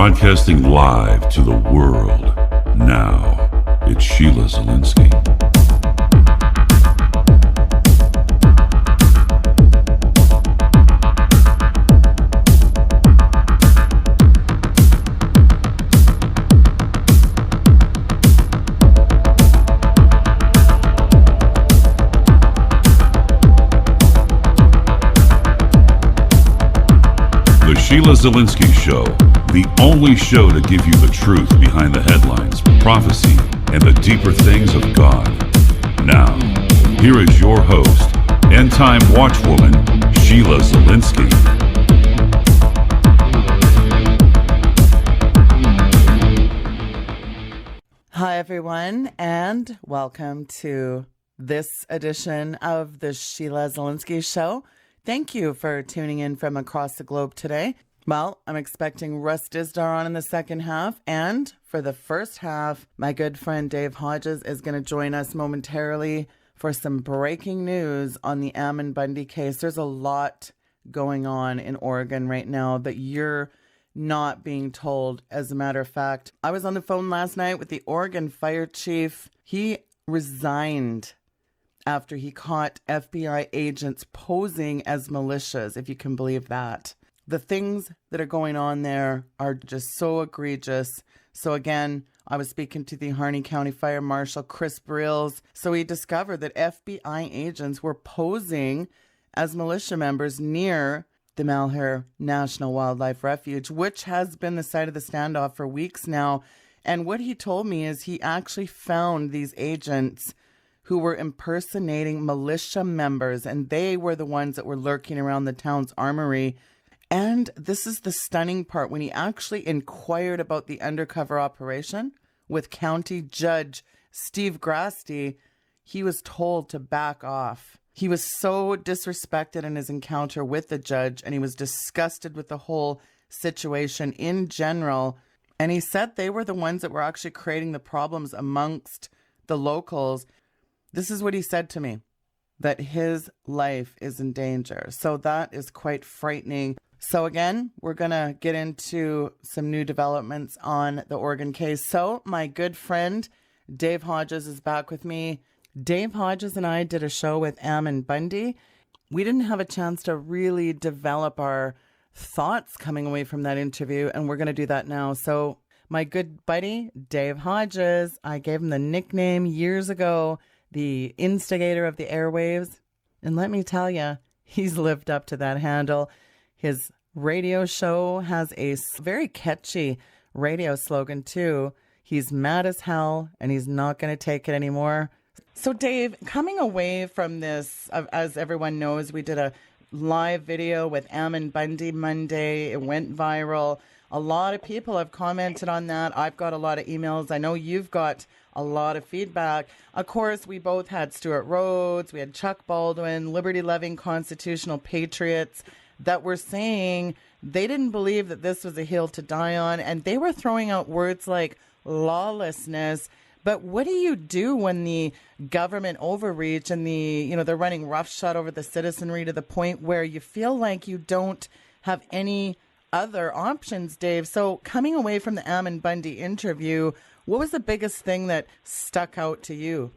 Broadcasting live to the world. Now, it's Sheila Zilinsky. Sheila Zilinsky Show, the only show to give you the truth behind the headlines, prophecy, and the deeper things of God. Now, here is your host, end-time watchwoman, Sheila Zilinsky. Hi, everyone, and welcome to this edition of the Sheila Zilinsky Show. Thank you for tuning in from across the globe today. Well, I'm expecting Russ Dizdar on in the second half, and for the first half, my good friend Dave Hodges is going to join us momentarily for some breaking news on the Ammon Bundy case. There's a lot going on in Oregon right now that you're not being told. As a matter of fact, I was on the phone last night with the Oregon fire chief. He resigned after he caught FBI agents posing as militias, if you can believe that. The things that are going on there are just so egregious. So again, I was speaking to the Harney County Fire Marshal, Chris Brills. So he discovered that FBI agents were posing as militia members near the Malheur National Wildlife Refuge, which has been the site of the standoff for weeks now. And what he told me is he actually found these agents who were impersonating militia members, and they were the ones that were lurking around the town's armory. And this is the stunning part. When he actually inquired about the undercover operation with County Judge Steve Grasty, he was told to back off. He was so disrespected in his encounter with the judge, and he was disgusted with the whole situation in general. And he said they were the ones that were actually creating the problems amongst the locals. This is what he said to me, that his life is in danger. So that is quite frightening. So again, we're going to get into some new developments on the Oregon case. So my good friend, Dave Hodges, is back with me. Dave Hodges and I did a show with Ammon Bundy. We didn't have a chance to really develop our thoughts coming away from that interview, and we're going to do that now. So my good buddy, Dave Hodges, I gave him the nickname years ago, the instigator of the airwaves. And let me tell you, he's lived up to that handle. His radio show has a very catchy radio slogan, too. He's mad as hell, and he's not going to take it anymore. So, Dave, coming away from this, as everyone knows, we did a live video with Ammon Bundy Monday. It went viral. A lot of people have commented on that. I've got a lot of emails. I know you've got a lot of feedback. Of course, we both had Stuart Rhodes, we had Chuck Baldwin, liberty-loving constitutional patriots that were saying they didn't believe that this was a hill to die on, and they were throwing out words like lawlessness. But what do you do when the government overreach and they're running roughshod over the citizenry to the point where you feel like you don't have any other options, Dave? So coming away from the Ammon Bundy interview, what was the biggest thing that stuck out to you?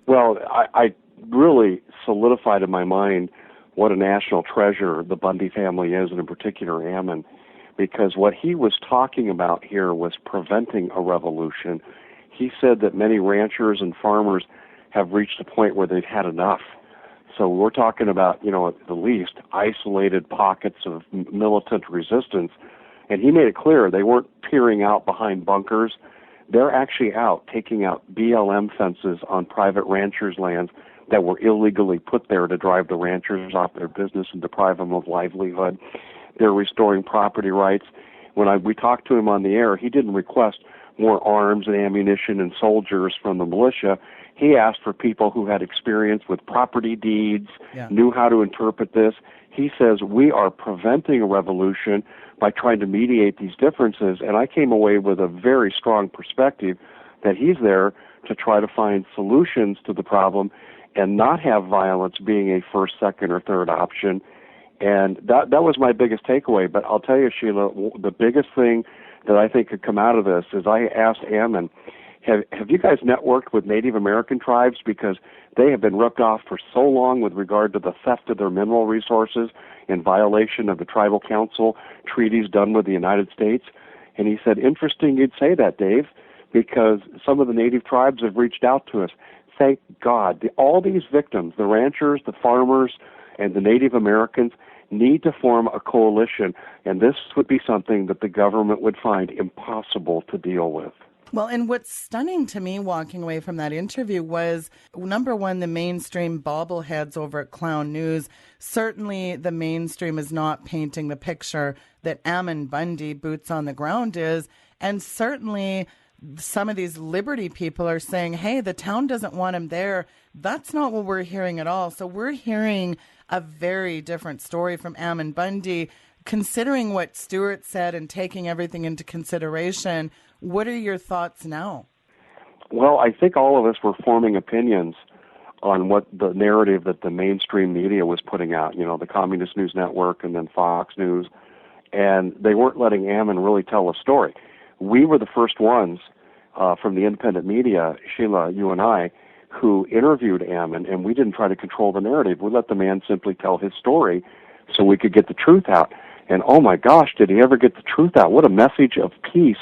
Well, I really solidified in my mind what a national treasure the Bundy family is, and in particular Ammon, because what he was talking about here was preventing a revolution. He said that many ranchers and farmers have reached a point where they've had enough. So we're talking about, at the least, isolated pockets of militant resistance. And he made it clear they weren't peering out behind bunkers. They're actually out taking out BLM fences on private ranchers' lands that were illegally put there to drive the ranchers off their business and deprive them of livelihood. They're restoring property rights. When we talked to him on the air, he didn't request more arms and ammunition and soldiers from the militia. He asked for people who had experience with property deeds, knew how to interpret this. He says we are preventing a revolution by trying to mediate these differences, and I came away with a very strong perspective that he's there to try to find solutions to the problem and not have violence being a first, second, or third option. And that was my biggest takeaway. But I'll tell you, Sheila, the biggest thing that I think could come out of this is I asked Ammon, have you guys networked with Native American tribes, because they have been ripped off for so long with regard to the theft of their mineral resources in violation of the tribal council treaties done with the United States? And he said, interesting you'd say that, Dave, because some of the native tribes have reached out to us. Thank God. All these victims, the ranchers, the farmers, and the Native Americans, need to form a coalition, and this would be something that the government would find impossible to deal with. Well, and what's stunning to me walking away from that interview was, number one, the mainstream bobbleheads over at Clown News. Certainly the mainstream is not painting the picture that Ammon Bundy, boots on the ground, is. And certainly some of these liberty people are saying, hey, the town doesn't want him there. That's not what we're hearing at all. So we're hearing a very different story from Ammon Bundy. Considering what Stuart said and taking everything into consideration, what are your thoughts now? Well, I think all of us were forming opinions on what the narrative that the mainstream media was putting out, the Communist News Network and then Fox News, and they weren't letting Ammon really tell a story. We were the first ones from the independent media, Sheila, you and I, who interviewed Ammon, and we didn't try to control the narrative. We let the man simply tell his story so we could get the truth out. And oh my gosh, did he ever get the truth out? What a message of peace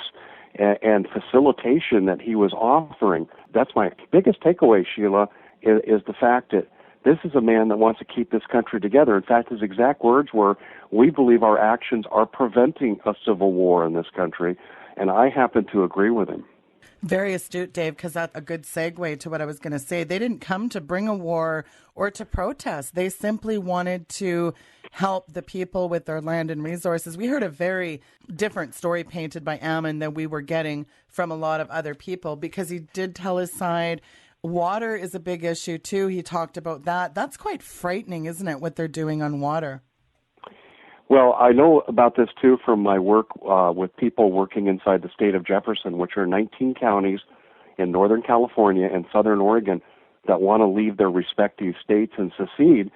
and facilitation that he was offering. That's my biggest takeaway, Sheila, is the fact that this is a man that wants to keep this country together. In fact, his exact words were, we believe our actions are preventing a civil war in this country, and I happen to agree with him. Very astute, Dave, because that's a good segue to what I was going to say. They didn't come to bring a war or to protest. They simply wanted to help the people with their land and resources. We heard a very different story painted by Ammon than we were getting from a lot of other people, because he did tell his side. Water is a big issue, too. He talked about that. That's quite frightening, isn't it, what they're doing on water? Well, I know about this, too, from my work with people working inside the state of Jefferson, which are 19 counties in Northern California and Southern Oregon that want to leave their respective states and secede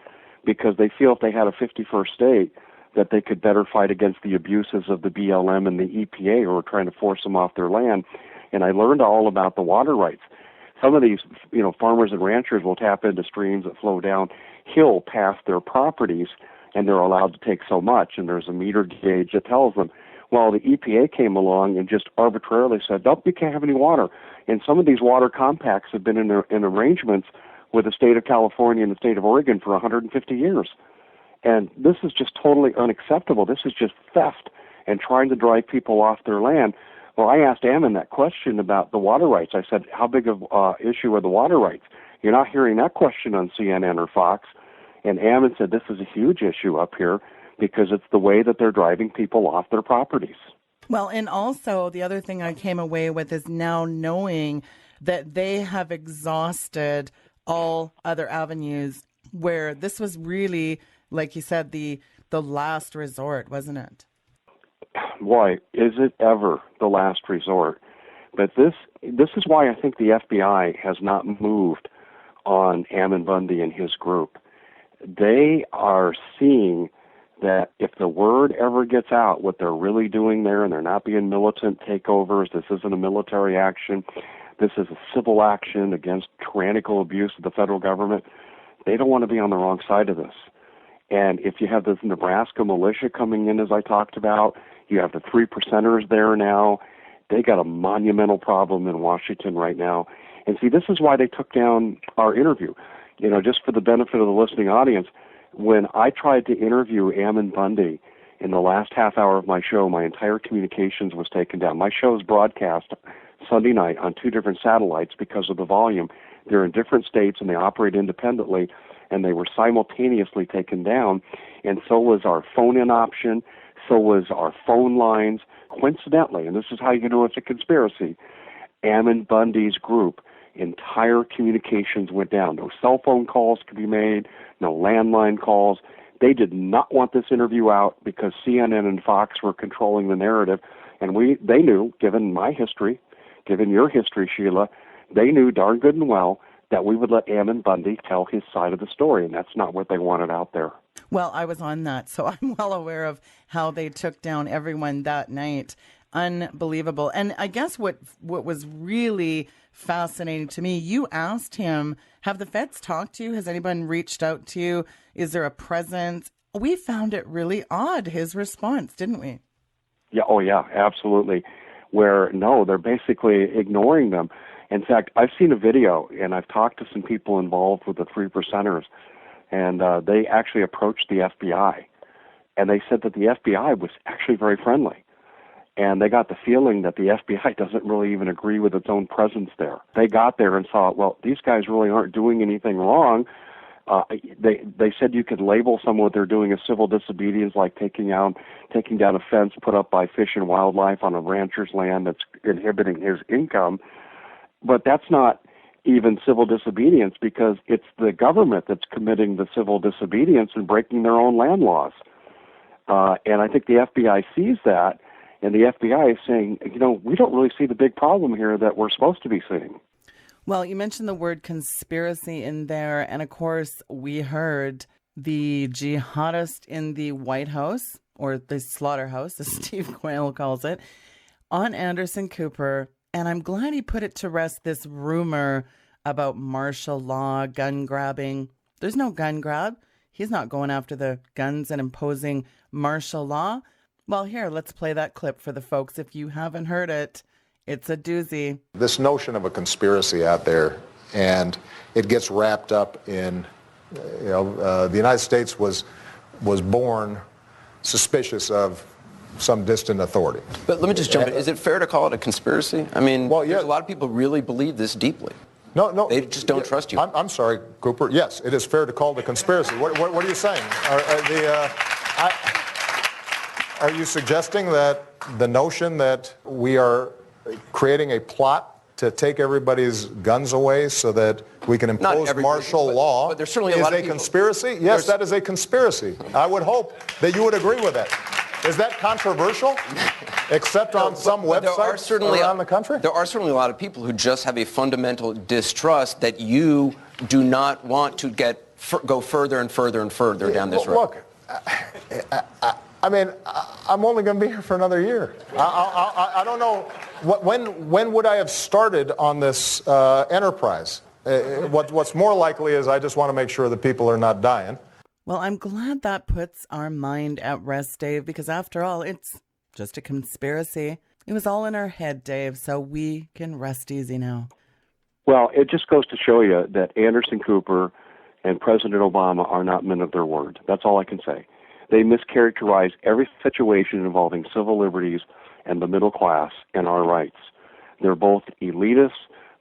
because they feel if they had a 51st state that they could better fight against the abuses of the BLM and the EPA who are trying to force them off their land. And I learned all about the water rights. Some of these, farmers and ranchers will tap into streams that flow downhill past their properties, and they're allowed to take so much, and there's a meter gauge that tells them. Well, the EPA came along and just arbitrarily said, nope, you can't have any water. And some of these water compacts have been in arrangements with the state of California and the state of Oregon for 150 years. And this is just totally unacceptable. This is just theft and trying to drive people off their land. Well, I asked Ammon that question about the water rights. I said, how big of issue are the water rights? You're not hearing that question on CNN or Fox. And Ammon said, this is a huge issue up here because it's the way that they're driving people off their properties. Well, and also the other thing I came away with is now knowing that they have exhausted all other avenues where this was really, like you said, the last resort, wasn't it? Boy, is it ever the last resort. But this is why I think the FBI has not moved on Ammon Bundy and his group. They are seeing that if the word ever gets out, what they're really doing there, and they're not being militant takeovers, this isn't a military action, this is a civil action against tyrannical abuse of the federal government, they don't want to be on the wrong side of this. And if you have this Nebraska militia coming in, as I talked about, you have the 3%ers there now, they got a monumental problem in Washington right now. And see, this is why they took down our interview. Just for the benefit of the listening audience, when I tried to interview Ammon Bundy in the last half hour of my show, my entire communications was taken down. My show is broadcast Sunday night on 2 different satellites because of the volume. They're in different states and they operate independently, and they were simultaneously taken down. And so was our phone-in option, so was our phone lines. Coincidentally, and this is how you know it's a conspiracy, Ammon Bundy's group, entire communications went down. No cell phone calls could be made, no landline calls. They did not want this interview out because CNN and Fox were controlling the narrative. And they knew, given my history, given your history, Sheila, they knew darn good and well that we would let Ammon Bundy tell his side of the story, and that's not what they wanted out there. Well, I was on that, so I'm well aware of how they took down everyone that night. unbelievable. And I guess what was really fascinating to me, you asked him, have the feds talked to you? Has anyone reached out to you? Is there a presence? We found it really odd, his response, didn't we? Yeah, oh yeah, absolutely. Where, no, they're basically ignoring them. In fact, I've seen a video, and I've talked to some people involved with the 3%ers, and they actually approached the FBI. And they said that the FBI was actually very friendly. And they got the feeling that the FBI doesn't really even agree with its own presence there. They got there and saw, well, these guys really aren't doing anything wrong. They said you could label some of what they're doing as civil disobedience, like taking down a fence put up by Fish and Wildlife on a rancher's land that's inhibiting his income. But that's not even civil disobedience, because it's the government that's committing the civil disobedience and breaking their own land laws. And I think the FBI sees that, and the FBI is saying, we don't really see the big problem here that we're supposed to be seeing. Well, you mentioned the word conspiracy in there, and of course, we heard the jihadist in the White House, or the slaughterhouse, as Steve Quayle calls it, on Anderson Cooper, and I'm glad he put it to rest, this rumor about martial law, gun grabbing. There's no gun grab. He's not going after the guns and imposing martial law. Well, here, let's play that clip for the folks. If you haven't heard it, it's a doozy. This notion of a conspiracy out there, and it gets wrapped up in, the United States was born suspicious of some distant authority. But let me just jump in. Is it fair to call it a conspiracy? I mean, well, yeah. There's a lot of people really believe this deeply. No. They just don't trust you. I'm sorry, Cooper. Yes, it is fair to call it a conspiracy. What are you saying? Are you suggesting that the notion that we are creating a plot to take everybody's guns away so that we can impose martial law but there's certainly is a lot of a people. conspiracy? Yes, that is a conspiracy. I would hope that you would agree with that. Is that controversial? Except on some websites around the country? There are certainly a lot of people who just have a fundamental distrust that you do not want to go further and further and further down this road. Look, I mean, I'm only going to be here for another year. I don't know. When would I have started on this enterprise? What's more likely is I just want to make sure that people are not dying. Well, I'm glad that puts our mind at rest, Dave, because after all, it's just a conspiracy. It was all in our head, Dave, so we can rest easy now. Well, it just goes to show you that Anderson Cooper and President Obama are not men of their word. That's all I can say. They mischaracterize every situation involving civil liberties and the middle class and our rights. They're both elitists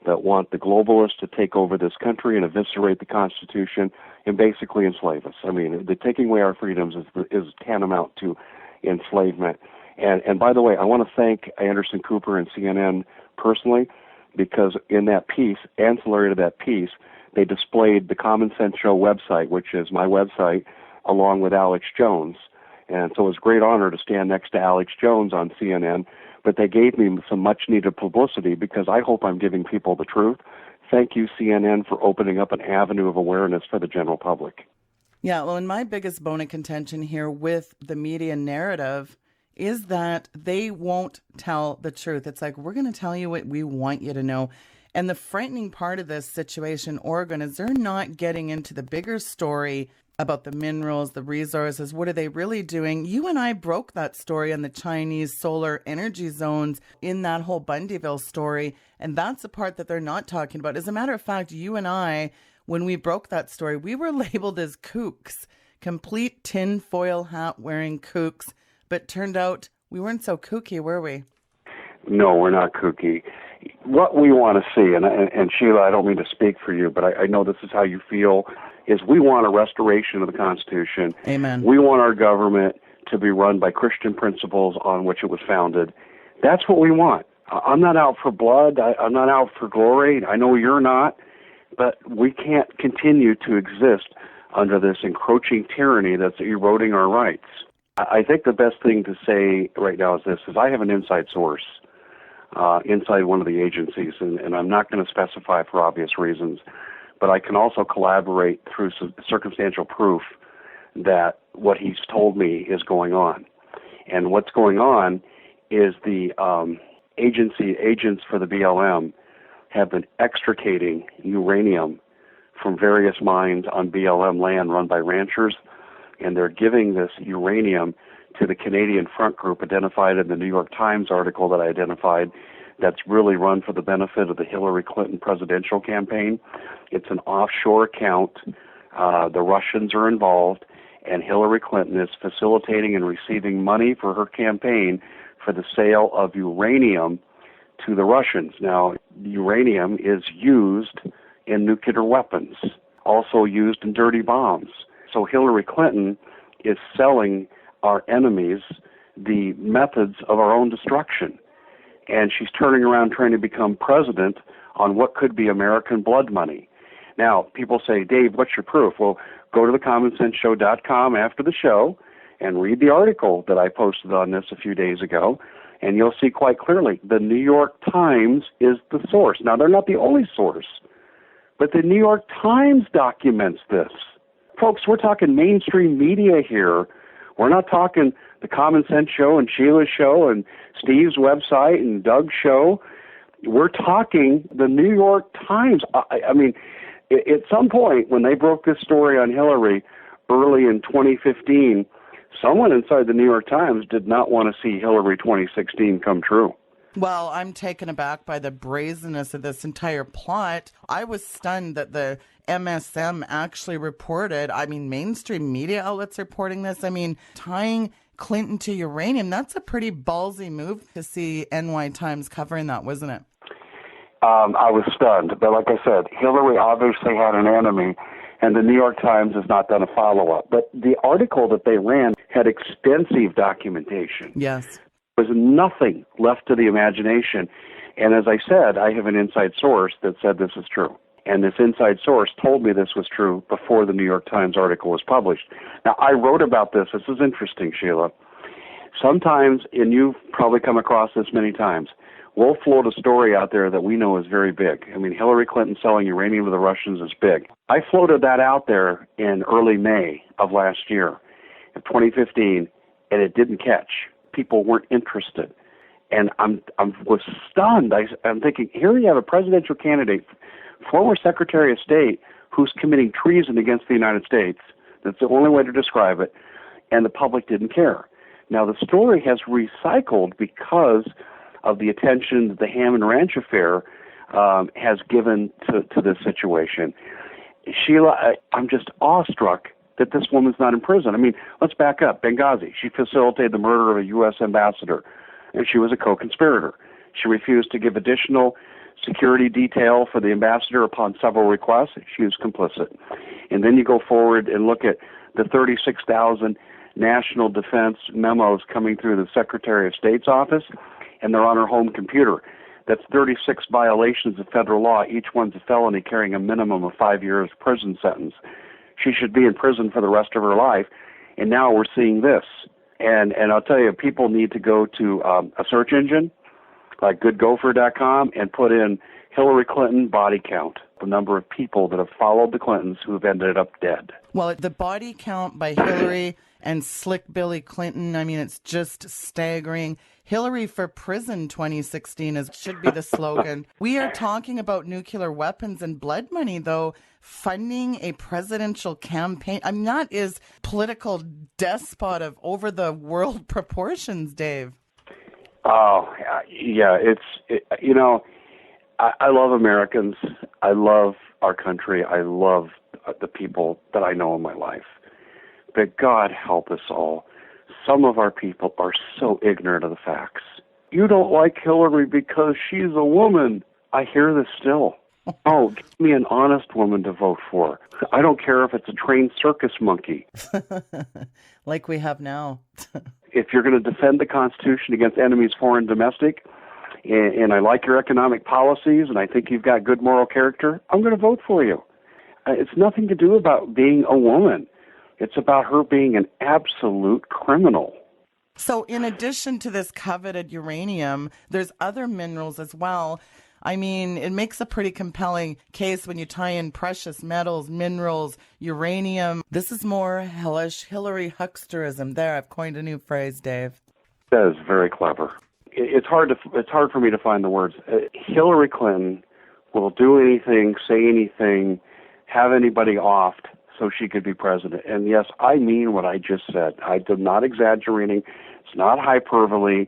that want the globalists to take over this country and eviscerate the Constitution and basically enslave us. I mean, the taking away our freedoms is tantamount to enslavement. And by the way, I want to thank Anderson Cooper and CNN personally, because in that piece, ancillary to that piece, they displayed the Common Sense Show website, which is my website, along with Alex Jones. And so it was a great honor to stand next to Alex Jones on CNN, but they gave me some much-needed publicity because I hope I'm giving people the truth. Thank you, CNN, for opening up an avenue of awareness for the general public. Yeah, well, and my biggest bone of contention here with the media narrative is that they won't tell the truth. It's like, we're going to tell you what we want you to know. And the frightening part of this situation, Oregon, is they're not getting into the bigger story about the minerals, the resources. What are they really doing? You and I broke that story on the Chinese solar energy zones in that whole Bundyville story. And that's the part that they're not talking about. As a matter of fact, you and I, when we broke that story, we were labeled as kooks, complete tinfoil hat wearing kooks. But turned out we weren't so kooky, were we? No, we're not kooky. What we want to see, and Sheila, I don't mean to speak for you, but I know this is how you feel, is we want a restoration of the Constitution. Amen. We want our government to be run by Christian principles on which it was founded. That's what we want. I'm not out for blood. I'm not out for glory. I know you're not, but we can't continue to exist under this encroaching tyranny that's eroding our rights. I think the best thing to say right now is this, is I have an inside source inside one of the agencies, and I'm not going to specify for obvious reasons, but I can also collaborate through circumstantial proof that what he's told me is going on. And what's going on is the agents for the BLM have been extricating uranium from various mines on BLM land run by ranchers, and they're giving this uranium to the Canadian Front Group identified in the New York Times article that I identified that's really run for the benefit of the Hilary Clinton presidential campaign. It's an offshore account. The Russians are involved, and Hilary Clinton is facilitating and receiving money for her campaign for the sale of uranium to the Russians. Now, uranium is used in nuclear weapons, also used in dirty bombs. So Hilary Clinton is selling our enemies the methods of our own destruction. And she's turning around trying to become president on what could be American blood money. Now, people say, Dave, what's your proof? Well, go to thecommonsenseshow.com after the show and read the article that I posted on this a few days ago, and you'll see quite clearly the New York Times is the source. Now, they're not the only source, but the New York Times documents this. Folks, we're talking mainstream media here. We're not talking the Common Sense Show and Sheila's show and Steve's website and Doug's show. We're talking the New York Times. I mean, at some point when they broke this story on Hilary early in 2015, someone inside the New York Times did not want to see Hilary 2016 come true. Well, I'm taken aback by the brazenness of this entire plot. I was stunned that the MSM actually reported, mainstream media outlets reporting this. Tying Clinton to uranium, that's a pretty ballsy move to see NY Times covering that, wasn't it? I was stunned. But like I said, Hilary obviously had an enemy, and the New York Times has not done a follow-up. But the article that they ran had extensive documentation. Yes. There was nothing left to the imagination. And as I said, I have an inside source that said this is true. And this inside source told me this was true before the New York Times article was published. Now, I wrote about this. This is interesting, Sheila. Sometimes, and you've probably come across this many times, we'll float a story out there that we know is very big. Hillary Clinton selling uranium to the Russians is big. I floated that out there in early May of last year, of 2015, and it didn't catch. People weren't interested. And I was stunned. I'm thinking, here you have a presidential candidate, former Secretary of State, who's committing treason against the United States. That's the only way to describe it. And the public didn't care. Now, the story has recycled because of the attention that the Hammond Ranch affair has given to this situation. Sheila, I'm just awestruck that this woman's not in prison. Let's back up. Benghazi, she facilitated the murder of a U.S. ambassador, and she was a co-conspirator. She refused to give additional security detail for the ambassador upon several requests. She was complicit. And then you go forward and look at the 36,000 national defense memos coming through the Secretary of State's office, and they're on her home computer. That's 36 violations of federal law. Each one's a felony carrying a minimum of 5 years prison sentence. She should be in prison for the rest of her life. And now we're seeing this. And I'll tell you, people need to go to a search engine like goodgopher.com and put in Hillary Clinton body count, the number of people that have followed the Clintons who have ended up dead. Well, the body count by Hillary and Slick Billy Clinton, it's just staggering. Hillary for prison 2016 should be the slogan. We are talking about nuclear weapons and blood money, though, funding a presidential campaign. That is political despot of over the world proportions, Dave. Oh, yeah. I love Americans. I love our country. I love the people that I know in my life. But God help us all. Some of our people are so ignorant of the facts. You don't like Hillary because she's a woman. I hear this still. Oh, give me an honest woman to vote for. I don't care if it's a trained circus monkey. Like we have now. If you're going to defend the Constitution against enemies, foreign and domestic, and I like your economic policies, and I think you've got good moral character, I'm going to vote for you. It's nothing to do about being a woman. It's about her being an absolute criminal. So in addition to this coveted uranium, there's other minerals as well. It makes a pretty compelling case when you tie in precious metals, minerals, uranium. This is more hellish Hillary hucksterism. There, I've coined a new phrase, Dave. That is very clever. it's hard for me to find the words. Hillary Clinton will do anything, say anything, have anybody offed so she could be president. And yes, I mean what I just said. I'm not exaggerating. It's not hyperbole.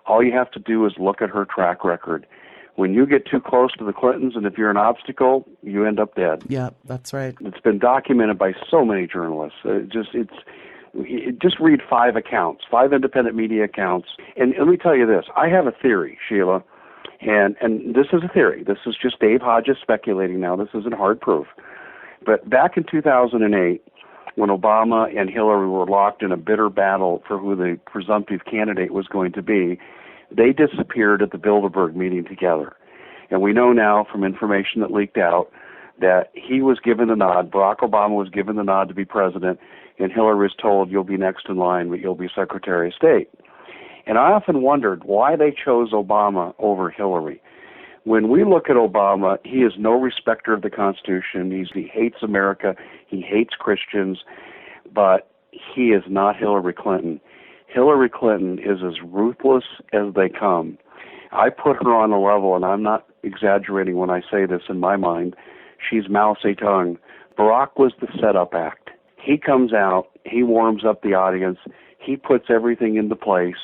All you have to do is look at her track record. When you get too close to the Clintons, and if you're an obstacle, you end up dead. Yeah, that's right. It's been documented by so many journalists. Just read 5 accounts, 5 independent media accounts. And let me tell you this. I have a theory, Sheila, and this is a theory. This is just Dave Hodges speculating now. This isn't hard proof. But back in 2008, when Obama and Hilary were locked in a bitter battle for who the presumptive candidate was going to be, they disappeared at the Bilderberg meeting together. And we know now from information that leaked out that he was given the nod, Barack Obama was given the nod to be president, and Hillary was told, you'll be next in line, but you'll be Secretary of State. And I often wondered why they chose Obama over Hillary. When we look at Obama, he is no respecter of the Constitution. He hates America. He hates Christians. But he is not Hillary Clinton. Hillary Clinton is as ruthless as they come. I put her on a level, and I'm not exaggerating when I say this in my mind, she's Mao Zedong. Barack was the setup act. He comes out, he warms up the audience, he puts everything into place,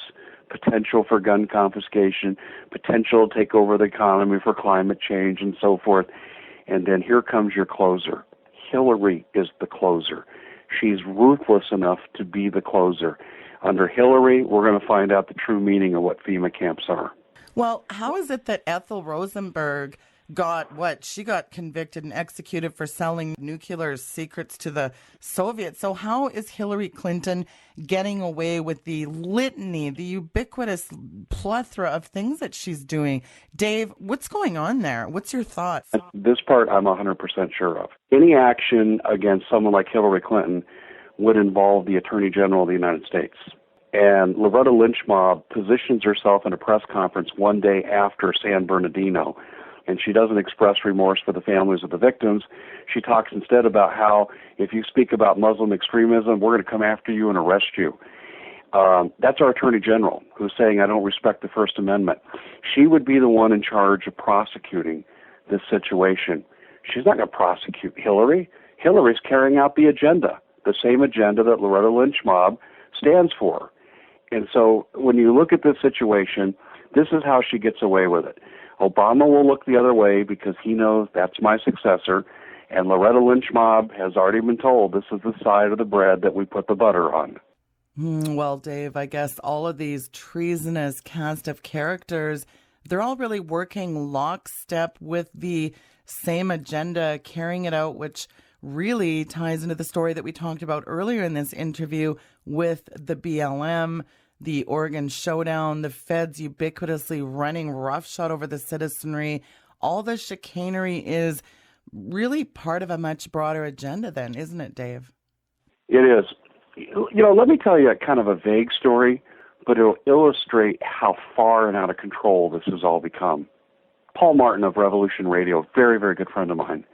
potential for gun confiscation, potential to take over the economy for climate change and so forth. And then here comes your closer. Hillary is the closer. She's ruthless enough to be the closer. Under Hillary, we're going to find out the true meaning of what FEMA camps are. Well, how is it that Ethel Rosenberg she got convicted and executed for selling nuclear secrets to the Soviets. So how is Hillary Clinton getting away with the litany, the ubiquitous plethora of things that she's doing? Dave, what's going on there? What's your thoughts? This part I'm 100% sure of. Any action against someone like Hillary Clinton would involve the Attorney General of the United States. And Loretta Lynch mob positions herself in a press conference one day after San Bernardino, and she doesn't express remorse for the families of the victims. She talks instead about how if you speak about Muslim extremism, we're going to come after you and arrest you. That's our Attorney General who's saying, I don't respect the First Amendment. She would be the one in charge of prosecuting this situation. She's not going to prosecute Hillary. Hillary's carrying out the agenda, the same agenda that Loretta Lynch mob stands for. And so when you look at this situation, this is how she gets away with it. Obama will look the other way because he knows that's my successor, and Loretta Lynch mob has already been told this is the side of the bread that we put the butter on. Well, Dave, I guess all of these treasonous cast of characters, they're all really working lockstep with the same agenda, carrying it out, which really ties into the story that we talked about earlier in this interview with the BLM, the Oregon showdown, the feds ubiquitously running roughshod over the citizenry. All the chicanery is really part of a much broader agenda then, isn't it, Dave? It is. Let me tell you a kind of a vague story, but it'll illustrate how far and out of control this has all become. Paul Martin of Revolution Radio, very, very good friend of mine.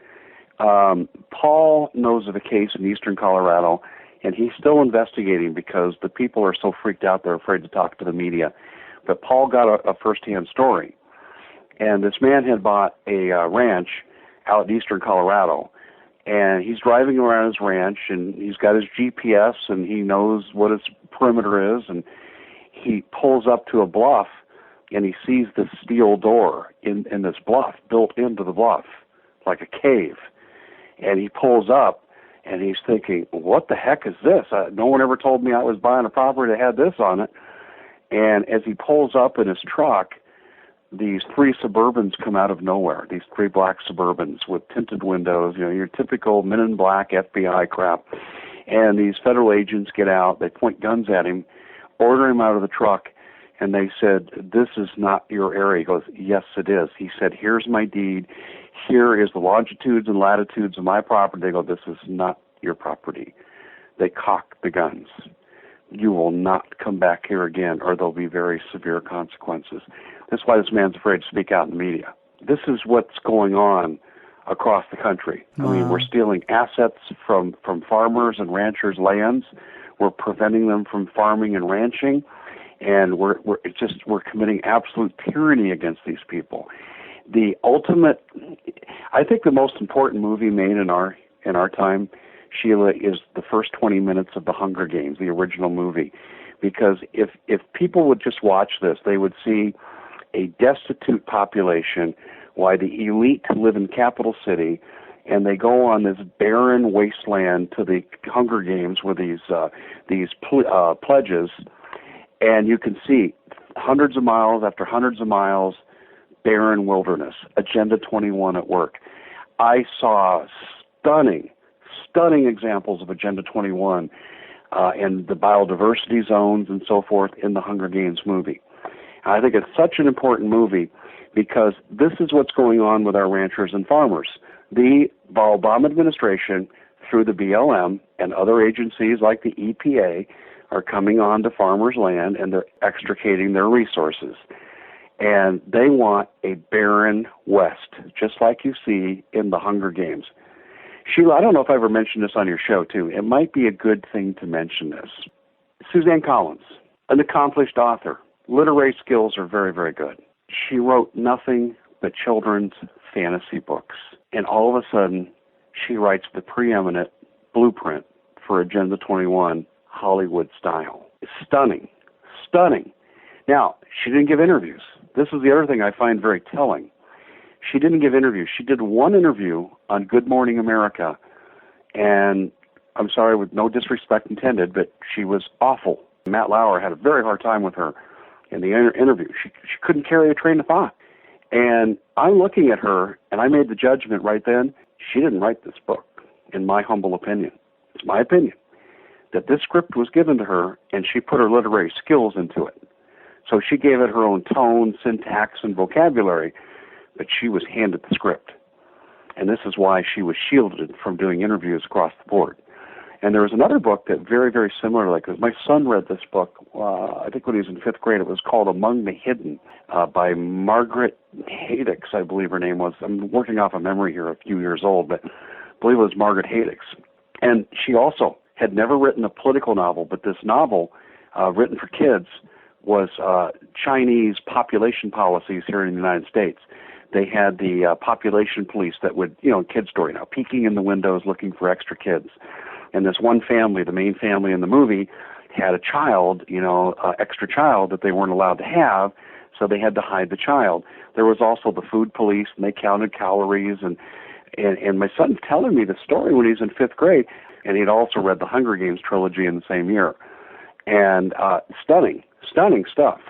Paul knows of a case in eastern Colorado, and he's still investigating because the people are so freaked out they're afraid to talk to the media. But Paul got a first-hand story. And this man had bought a ranch out in eastern Colorado. And he's driving around his ranch, and he's got his GPS, and he knows what its perimeter is. And he pulls up to a bluff, and he sees this steel door in this bluff, built into the bluff, like a cave. And he pulls up, and he's thinking, what the heck is this? No one ever told me I was buying a property that had this on it. And as he pulls up in his truck, these 3 Suburbans come out of nowhere, these 3 black Suburbans with tinted windows, your typical Men in Black FBI crap. And these federal agents get out, they point guns at him, order him out of the truck, and they said, this is not your area. He goes, yes, it is. He said, here's my deed. Here is the longitudes and latitudes of my property. They go, this is not your property. They cock the guns. You will not come back here again, or there'll be very severe consequences. That's why this man's afraid to speak out in the media. This is what's going on across the country. Wow. I mean, we're stealing assets from farmers and ranchers' lands. We're preventing them from farming and ranching. and we're committing absolute tyranny against these people. The ultimate, I think, the most important movie made in our time, Sheila, is the first 20 minutes of The Hunger Games, the original movie, because if people would just watch this, they would see a destitute population, why the elite live in capital city, and they go on this barren wasteland to the Hunger Games with these pledges, and you can see hundreds of miles after hundreds of miles, barren wilderness, Agenda 21 at work. I saw stunning examples of Agenda 21 and the biodiversity zones and so forth in the Hunger Games movie. And I think it's such an important movie because this is what's going on with our ranchers and farmers. The Obama administration, through the BLM and other agencies like the EPA, are coming on to farmers' land and they're extricating their resources. And they want a barren West, just like you see in the Hunger Games. Sheila, I don't know if I ever mentioned this on your show, too. It might be a good thing to mention this. Suzanne Collins, an accomplished author. Literary skills are very, very good. She wrote nothing but children's fantasy books. And all of a sudden, she writes the preeminent blueprint for Agenda 21, Hollywood style. It's stunning. Now, she didn't give interviews. This is the other thing I find very telling. She didn't give interviews. She did one interview on Good Morning America, and I'm sorry, with no disrespect intended, but she was awful. Matt Lauer had a very hard time with her in the interview. She couldn't carry a train of thought. And I'm looking at her, and I made the judgment right then, she didn't write this book, in my humble opinion. It's my opinion that this script was given to her, and she put her literary skills into it. So she gave it her own tone, syntax, and vocabulary, but she was handed the script. And this is why she was shielded from doing interviews across the board. And there was another book that very, very similar, because my son read this book, I think when he was in 5th grade. It was called Among the Hidden by Margaret Haddix, I believe her name was. I'm working off of memory here, a few years old, but I believe it was Margaret Haddix. And she also had never written a political novel, but this novel, written for kids, was Chinese population policies here in the United States. They had the population police that would, kid story now, peeking in the windows looking for extra kids. And this one family, the main family in the movie, had a child, extra child that they weren't allowed to have, so they had to hide the child. There was also the food police, and they counted calories. And my son's telling me the story when he's in 5th grade, and he'd also read the Hunger Games trilogy in the same year. And stunning stuff.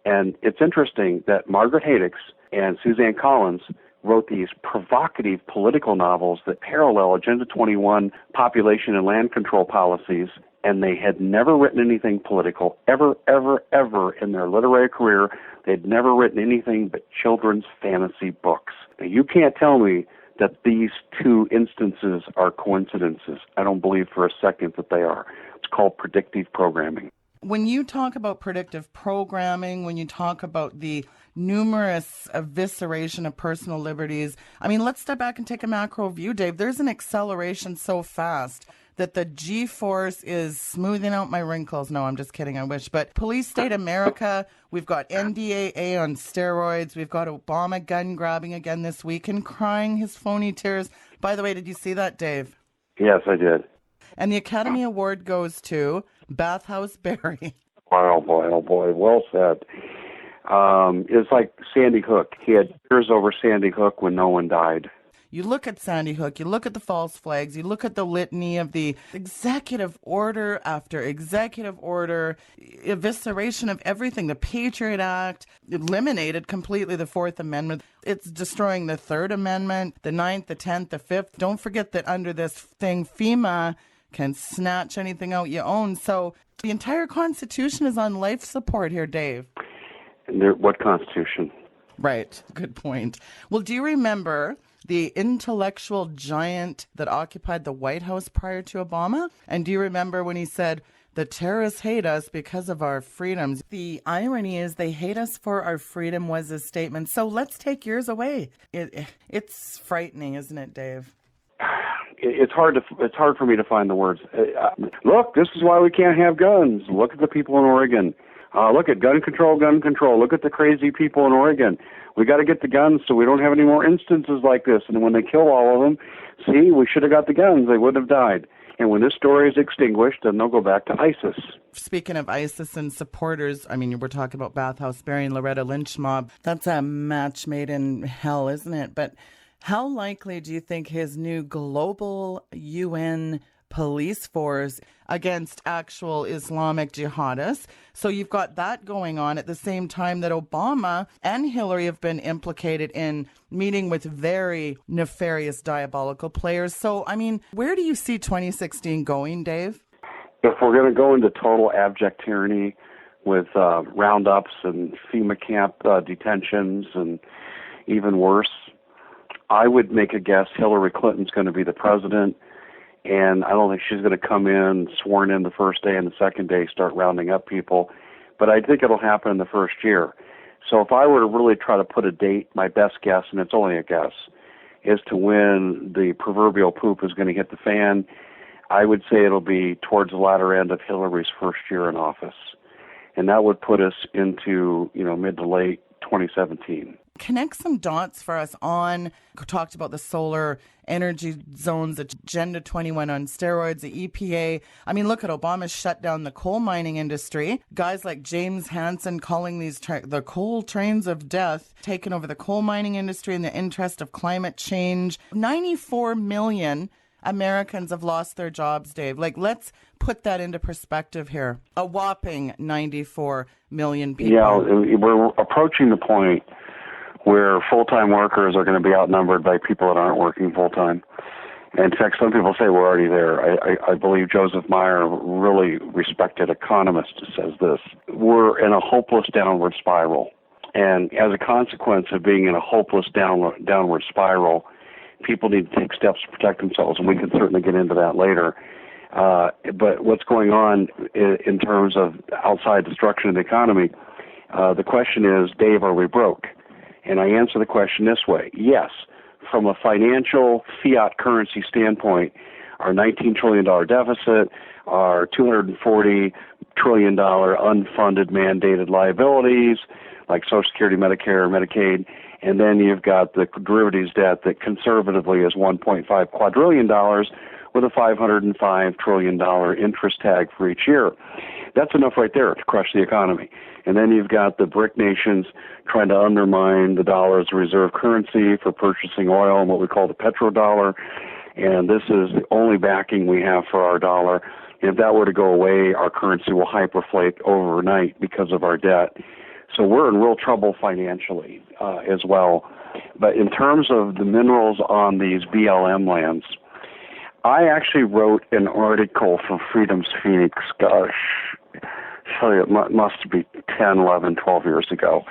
And it's interesting that Margaret Haddix and Suzanne Collins wrote these provocative political novels that parallel Agenda 21 population and land control policies, and they had never written anything political, ever in their literary career. They'd never written anything but children's fantasy books. Now, you can't tell me that these two instances are coincidences. I don't believe for a second that they are. It's called predictive programming. When you talk about predictive programming, when you talk about the numerous evisceration of personal liberties, let's step back and take a macro view, Dave. There's an acceleration so fast that the G-force is smoothing out my wrinkles. No, I'm just kidding. I wish. But police state America, we've got NDAA on steroids. We've got Obama gun grabbing again this week and crying his phony tears. By the way, did you see that, Dave? Yes, I did. And the Academy Award goes to Bathhouse Barry. Oh boy. Well said. It's like Sandy Hook. He had tears over Sandy Hook when no one died. You look at Sandy Hook, you look at the false flags, you look at the litany of the executive order after executive order, evisceration of everything. The Patriot Act eliminated completely the 4th Amendment. It's destroying the 3rd Amendment, the 9th, the 10th, the 5th. Don't forget that under this thing, FEMA can snatch anything out you own. So the entire Constitution is on life support here, Dave. And what Constitution? Right. Good point. Well, do you remember the intellectual giant that occupied the White House prior to Obama? And do you remember when he said, the terrorists hate us because of our freedoms? The irony is they hate us for our freedom was a statement. So let's take yours away. It's frightening, isn't it, Dave? It's hard for me to find the words. Look, this is why we can't have guns. Look at the people in Oregon. Look at gun control, gun control. Look at the crazy people in Oregon. We got to get the guns so we don't have any more instances like this. And when they kill all of them, see, we should have got the guns. They wouldn't have died. And when this story is extinguished, then they'll go back to ISIS. Speaking of ISIS and supporters, I mean, we're talking about Bathhouse Berry and Loretta Lynch mob. That's a match made in hell, isn't it? But how likely do you think his new global UN police force against actual Islamic jihadists? So you've got that going on at the same time that Obama and Hilary have been implicated in meeting with very nefarious, diabolical players. So, I mean, where do you see 2016 going, Dave? If we're going to go into total abject tyranny with roundups and FEMA camp detentions and even worse, I would make a guess Hillary Clinton's going to be the president. And I don't think she's going to come in, sworn in the first day and the second day, start rounding up people. But I think it'll happen in the first year. So if I were to really try to put a date, my best guess, and it's only a guess, is to when the proverbial poop is going to hit the fan, I would say it'll be towards the latter end of Hillary's first year in office. And that would put us into, mid to late 2017. Connect some dots for us on, talked about the solar energy zones, Agenda 21 on steroids, the EPA. I mean, look at Obama shut down the coal mining industry. Guys like James Hansen calling these the coal trains of death, taking over the coal mining industry in the interest of climate change. 94 million Americans have lost their jobs, Dave. Let's put that into perspective here. A whopping 94 million people. Yeah, we're approaching the point where full-time workers are going to be outnumbered by people that aren't working full-time. In fact, some people say we're already there. I believe Joseph Meyer, a really respected economist, says this. We're in a hopeless downward spiral. And as a consequence of being in a hopeless downward spiral, people need to take steps to protect themselves, and we can certainly get into that later. But what's going on in terms of outside destruction of the economy, the question is, Dave, are we broke? And I answer the question this way. Yes, from a financial fiat currency standpoint, our $19 trillion deficit, our $240 trillion unfunded mandated liabilities, like Social Security, Medicare, Medicaid, and then you've got the derivatives debt that conservatively is $1.5 quadrillion with a $505 trillion interest tag for each year. That's enough right there to crush the economy. And then you've got the BRIC nations trying to undermine the dollar as a reserve currency for purchasing oil and what we call the petrodollar. And this is the only backing we have for our dollar. And if that were to go away, our currency will hyperflate overnight because of our debt. So we're in real trouble financially as well. But in terms of the minerals on these BLM lands, I actually wrote an article for Freedom's Phoenix, it must be 10, 11, 12 years ago.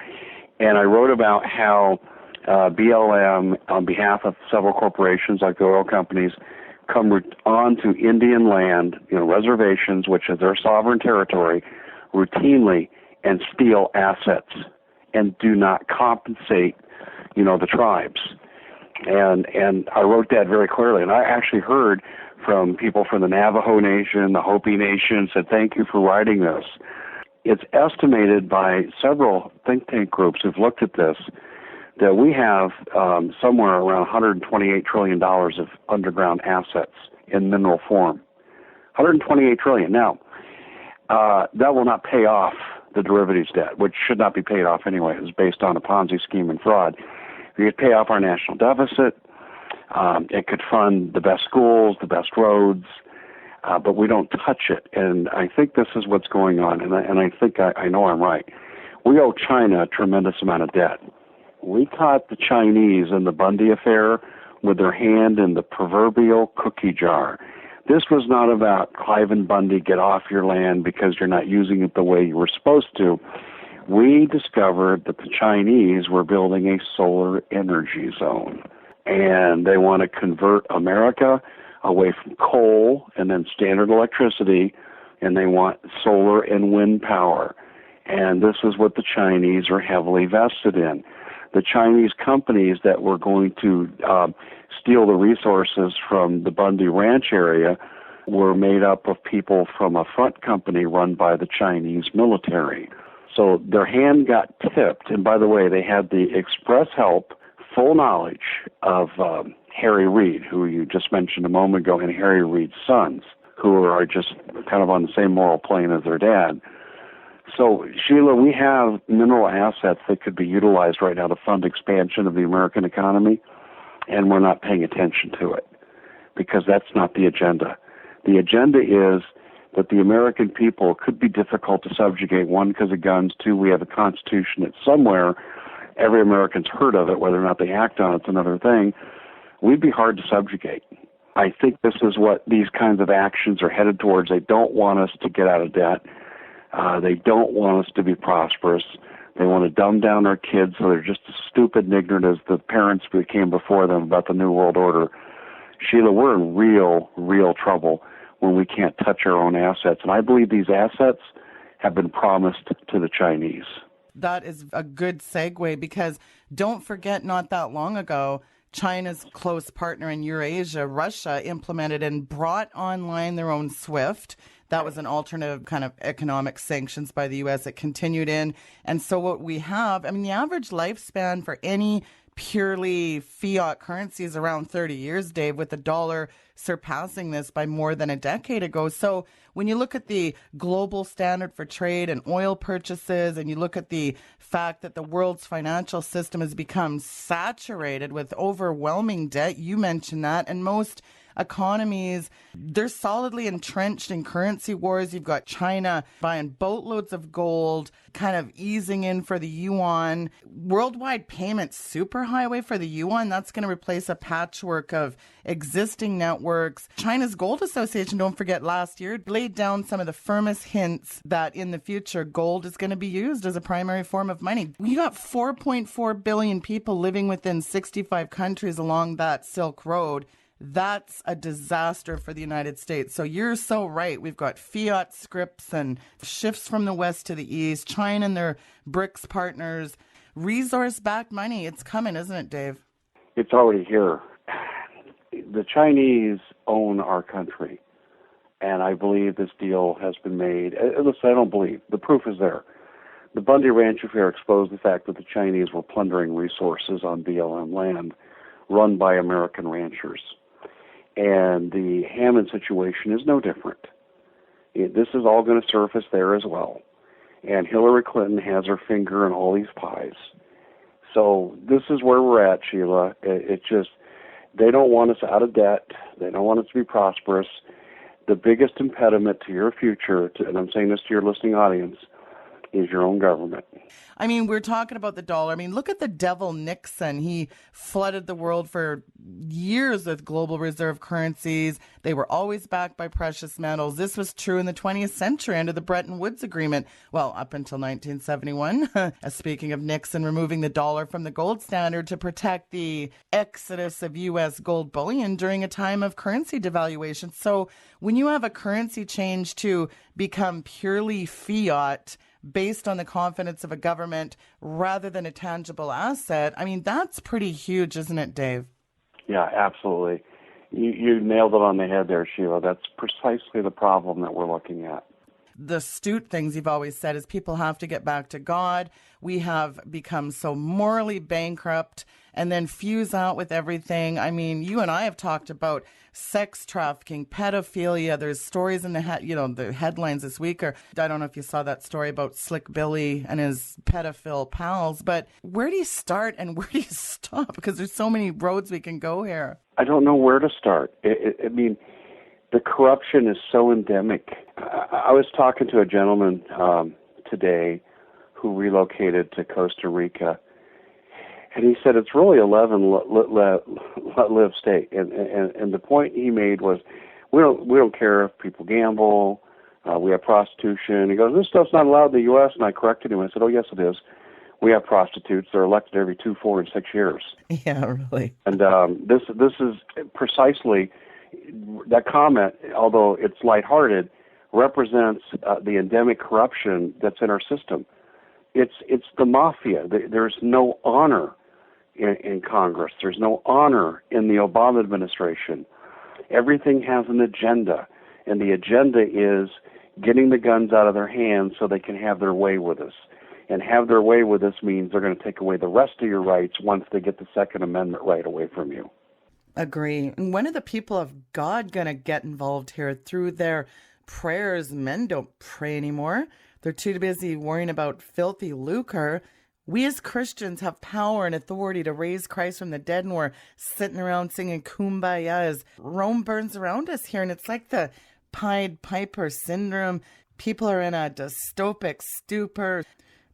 And I wrote about how BLM, on behalf of several corporations like the oil companies, come onto Indian land, reservations, which is their sovereign territory, routinely and steal assets and do not compensate, the tribes. And I wrote that very clearly. And I actually heard from people from the Navajo Nation, the Hopi Nation, said, thank you for writing this. It's estimated by several think tank groups who've looked at this that we have somewhere around $128 trillion of underground assets in mineral form. $128 trillion. Now, that will not pay off the derivatives debt, which should not be paid off anyway. It was based on a Ponzi scheme and fraud. It could pay off our national deficit. It could fund the best schools, the best roads, but we don't touch it. And I think this is what's going on, and I think I know I'm right. We owe China a tremendous amount of debt. We caught the Chinese in the Bundy affair with their hand in the proverbial cookie jar. This was not about Clive Bundy, get off your land because you're not using it the way you were supposed to. We discovered that the Chinese were building a solar energy zone, and they want to convert America away from coal and then standard electricity, and they want solar and wind power. And this is what the Chinese are heavily vested in. The Chinese companies that were going to steal the resources from the Bundy Ranch area were made up of people from a front company run by the Chinese military. So their hand got tipped, and by the way, they had the express help, full knowledge of Harry Reid, who you just mentioned a moment ago, and Harry Reid's sons, who are just kind of on the same moral plane as their dad. So, Sheila, we have mineral assets that could be utilized right now to fund expansion of the American economy, and we're not paying attention to it because that's not the agenda. The agenda is that the American people could be difficult to subjugate, one, because of guns, two, we have a constitution that somewhere every American's heard of it, whether or not they act on it's another thing. We'd be hard to subjugate. I think this is what these kinds of actions are headed towards. They don't want us to get out of debt. They don't want us to be prosperous. They want to dumb down our kids so they're just as stupid and ignorant as the parents became before them about the New World Order. Sheila, we're in real trouble when we can't touch our own assets. And I believe these assets have been promised to the Chinese. That is a good segue because don't forget, not that long ago, China's close partner in Eurasia, Russia, implemented and brought online their own SWIFT. That was an alternative kind of economic sanctions by the U.S. that continued in. And so what we have, I mean, the average lifespan for any purely fiat currency is around 30 years, Dave, with the dollar surpassing this by more than a decade ago. So when you look at the global standard for trade and oil purchases, and you look at the fact that the world's financial system has become saturated with overwhelming debt, you mentioned that, and most economies, they're solidly entrenched in currency wars. You've got China buying boatloads of gold, kind of easing in for the yuan. Worldwide payments superhighway for the yuan, that's going to replace a patchwork of existing networks. China's Gold Association, don't forget, last year laid down some of the firmest hints that in the future gold is going to be used as a primary form of money. You got 4.4 billion people living within 65 countries along that Silk Road. That's a disaster for the United States. So you're so right. We've got fiat scripts and shifts from the west to the east, China and their BRICS partners, resource-backed money. It's coming, isn't it, Dave? It's already here. The Chinese own our country, and I believe this deal has been made. Listen, I don't believe. The proof is there. The Bundy Ranch affair exposed the fact that the Chinese were plundering resources on BLM land run by American ranchers. And the Hammond situation is no different. This is all going to surface there as well. And Hilary Clinton has her finger in all these pies. So this is where we're at, Sheila. It's just, they don't want us out of debt. They don't want us to be prosperous. The biggest impediment to your future, and I'm saying this to your listening audience, is your own government. I mean, we're talking about the dollar. I mean, look at the devil Nixon. He flooded the world for years with global reserve currencies. They were always backed by precious metals. This was true in the 20th century under the Bretton Woods Agreement. Well, up until 1971. Speaking of Nixon removing the dollar from the gold standard to protect the exodus of U.S. gold bullion during a time of currency devaluation. So when you have a currency change to become purely fiat, based on the confidence of a government rather than a tangible asset, I mean, that's pretty huge, isn't it, Dave? Yeah, absolutely. You nailed it on the head there, Sheila. That's precisely the problem that we're looking at. The astute things you've always said is people have to get back to God. We have become so morally bankrupt and then fuse out with everything. I mean, you and I have talked about sex trafficking, pedophilia. There's stories in the headlines this week. Or I don't know if you saw that story about Slick Billy and his pedophile pals. But where do you start and where do you stop? Because there's so many roads we can go here. I don't know where to start. I mean, the corruption is so endemic. I was talking to a gentleman today who relocated to Costa Rica, and he said it's really 11 live state. And the point he made was, we don't care if people gamble. We have prostitution. He goes, this stuff's not allowed in the U.S. And I corrected him. I said, oh yes, it is. We have prostitutes. They're elected every 2, 4, and 6 years. Yeah, really. And this is precisely that comment, although it's lighthearted, represents the endemic corruption that's in our system. It's the mafia. There's no honor in Congress. There's no honor in the Obama administration. Everything has an agenda, and the agenda is getting the guns out of their hands so they can have their way with us. and have their way with this means they're going to take away the rest of your rights once they get the Second Amendment right away from you. Agree. And when are the people of God going to get involved here through their prayers? Men don't pray anymore. They're too busy worrying about filthy lucre. We as Christians have power and authority to raise Christ from the dead, and we're sitting around singing Kumbaya as Rome burns around us here. And it's like the Pied Piper syndrome. People are in a dystopic stupor,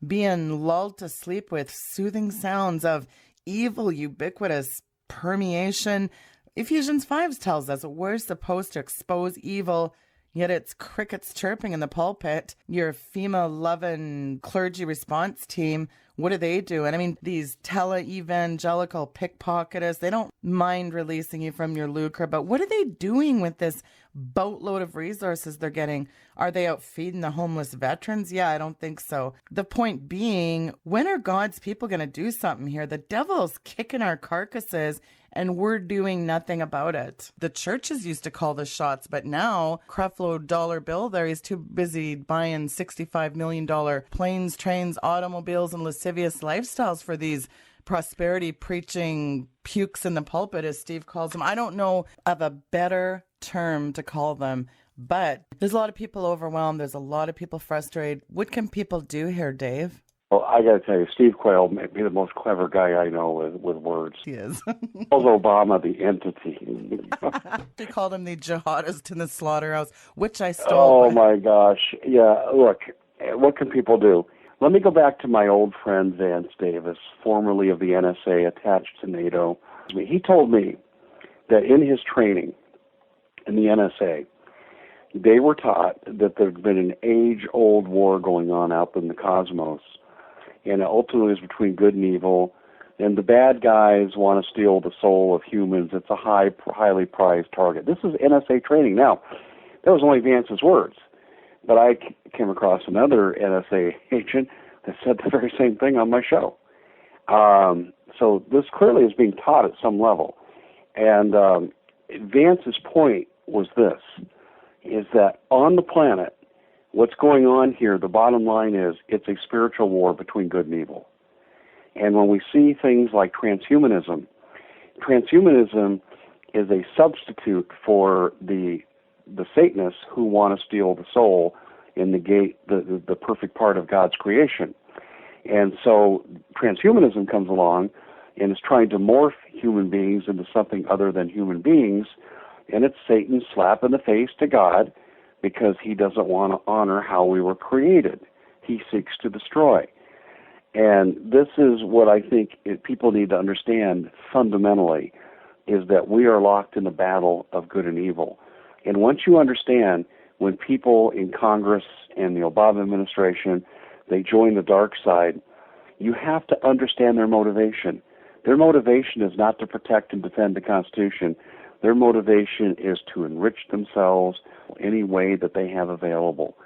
being lulled to sleep with soothing sounds of evil, ubiquitous permeation. Ephesians 5 tells us we're supposed to expose evil, yet it's crickets chirping in the pulpit. Your female-loving Clergy Response team, what do they do? And I mean, these tele-evangelical pickpocketers, they don't mind releasing you from your lucre, but what are they doing with this boatload of resources they're getting? Are they out feeding the homeless veterans? Yeah, I don't think so. The point being, when are God's people going to do something here? The devil's kicking our carcasses and we're doing nothing about it. The churches used to call the shots, but now Creflo Dollar Bill there, he's too busy buying $65 million planes, trains, automobiles, and lascivious lifestyles for these prosperity preaching pukes in the pulpit, as Steve calls them. I don't know of a better term to call them, but there's a lot of people overwhelmed. There's a lot of people frustrated. What can people do here, Dave? Well, I got to tell you, Steve Quayle may be the most clever guy I know with words. He is. Calls Obama the entity. They called him the jihadist in the slaughterhouse, which I stole. Oh, my gosh. Yeah, look, what can people do? Let me go back to my old friend Vance Davis, formerly of the NSA, attached to NATO. He told me that in his training in the NSA, they were taught that there's been an age-old war going on out in the cosmos, and ultimately it's between good and evil, and the bad guys want to steal the soul of humans. It's a highly prized target. This is NSA training. Now, that was only Vance's words, but I came across another NSA agent that said the very same thing on my show. So this clearly is being taught at some level. And Vance's point was this, is that on the planet, what's going on here, the bottom line is it's a spiritual war between good and evil. And when we see things like transhumanism is a substitute for the Satanists who want to steal the soul and negate the perfect part of God's creation. And so transhumanism comes along and is trying to morph human beings into something other than human beings, and it's Satan's slap in the face to God because he doesn't want to honor how we were created. He seeks to destroy. And this is what I think people need to understand fundamentally, is that we are locked in the battle of good and evil. And once you understand, when people in Congress and the Obama administration, they join the dark side, you have to understand their motivation. Their motivation is not to protect and defend the Constitution. Their motivation is to enrich themselves any way that they have available.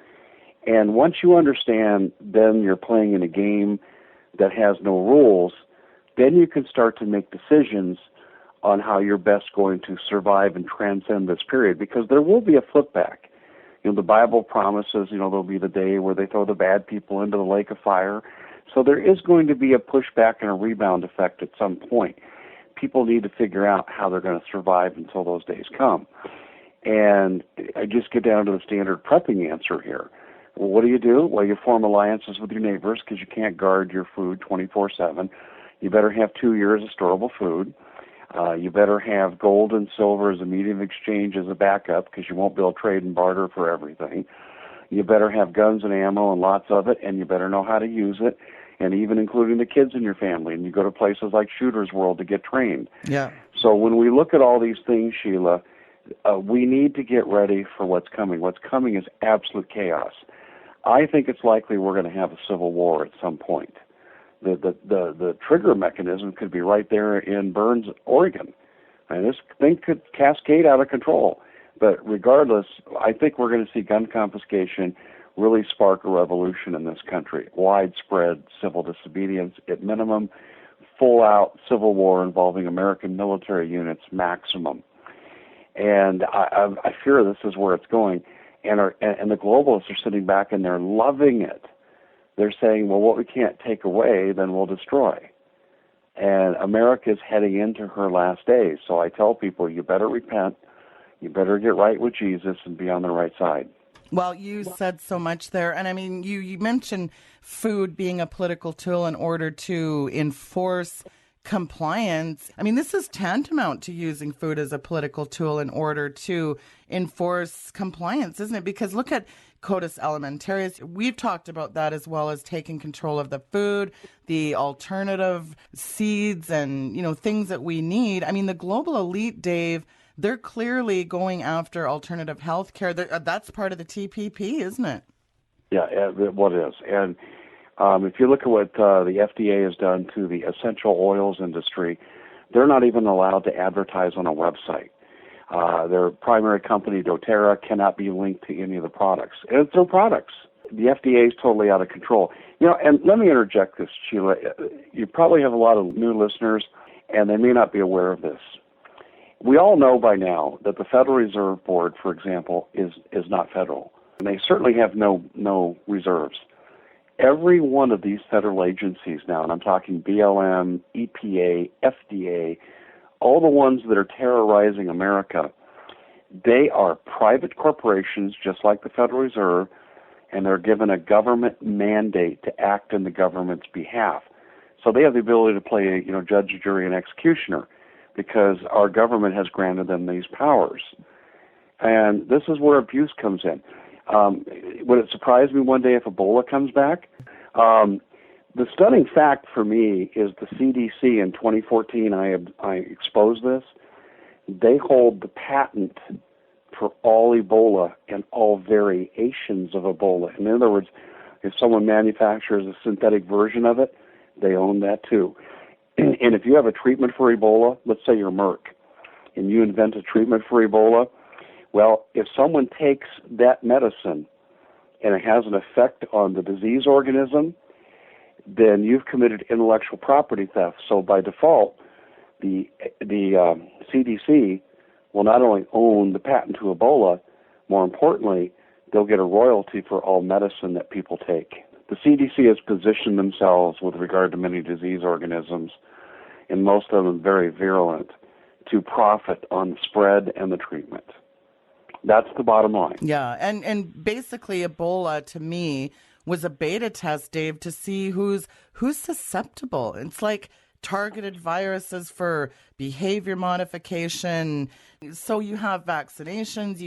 And once you understand, then you're playing in a game that has no rules, then you can start to make decisions on how you're best going to survive and transcend this period, because there will be a flip back. You know, the Bible promises, there'll be the day where they throw the bad people into the lake of fire. So there is going to be a pushback and a rebound effect at some point. People need to figure out how they're going to survive until those days come. And I just get down to the standard prepping answer here. Well, what do? Well, you form alliances with your neighbors because you can't guard your food 24/7. You better have 2 years of storable food. You better have gold and silver as a medium of exchange as a backup because you won't be able to trade and barter for everything. You better have guns and ammo and lots of it, and you better know how to use it, and even including the kids in your family. And you go to places like Shooter's World to get trained. Yeah. So when we look at all these things, Sheila, we need to get ready for what's coming. What's coming is absolute chaos. I think it's likely we're going to have a civil war at some point. The trigger mechanism could be right there in Burns, Oregon. And this thing could cascade out of control. But regardless, I think we're going to see gun confiscation really spark a revolution in this country. Widespread civil disobedience, at minimum, full-out civil war involving American military units, maximum. And I fear this is where it's going. And the globalists are sitting back and they're loving it. they're saying, well, what we can't take away, then we'll destroy. And America is heading into her last days. So I tell people, you better repent, you better get right with Jesus and be on the right side. Well, you said so much there. And I mean, you mentioned food being a political tool in order to enforce compliance. I mean, this is tantamount to using food as a political tool in order to enforce compliance, isn't it? Because look at Codex Alimentarius. We've talked about that, as well as taking control of the food, the alternative seeds, and, things that we need. I mean, the global elite, Dave, they're clearly going after alternative health care. That's part of the TPP, isn't it? Yeah, what it is. And if you look at what the FDA has done to the essential oils industry, they're not even allowed to advertise on a website. Their primary company, doTERRA, cannot be linked to any of the products. And it's their products. The FDA is totally out of control. And let me interject this, Sheila. You probably have a lot of new listeners, and they may not be aware of this. We all know by now that the Federal Reserve Board, for example, is not federal. And they certainly have no reserves. Every one of these federal agencies now, and I'm talking BLM, EPA, FDA, all the ones that are terrorizing America, they are private corporations just like the Federal Reserve, and they're given a government mandate to act in the government's behalf. So they have the ability to play, judge, jury, and executioner, because our government has granted them these powers. And this is where abuse comes in. Would it surprise me one day if Ebola comes back? The stunning fact for me is the CDC in 2014, I exposed this. They hold the patent for all Ebola and all variations of Ebola. In other words, if someone manufactures a synthetic version of it, they own that too. And if you have a treatment for Ebola, let's say you're Merck, and you invent a treatment for Ebola, well, if someone takes that medicine and it has an effect on the disease organism, then you've committed intellectual property theft. So by default, the CDC will not only own the patent to Ebola, more importantly, they'll get a royalty for all medicine that people take. The CDC has positioned themselves with regard to many disease organisms, and most of them very virulent, to profit on the spread and the treatment. That's the bottom line. Yeah, and basically Ebola, to me, was a beta test, Dave, to see who's susceptible. It's like targeted viruses for behavior modification. So you have vaccinations,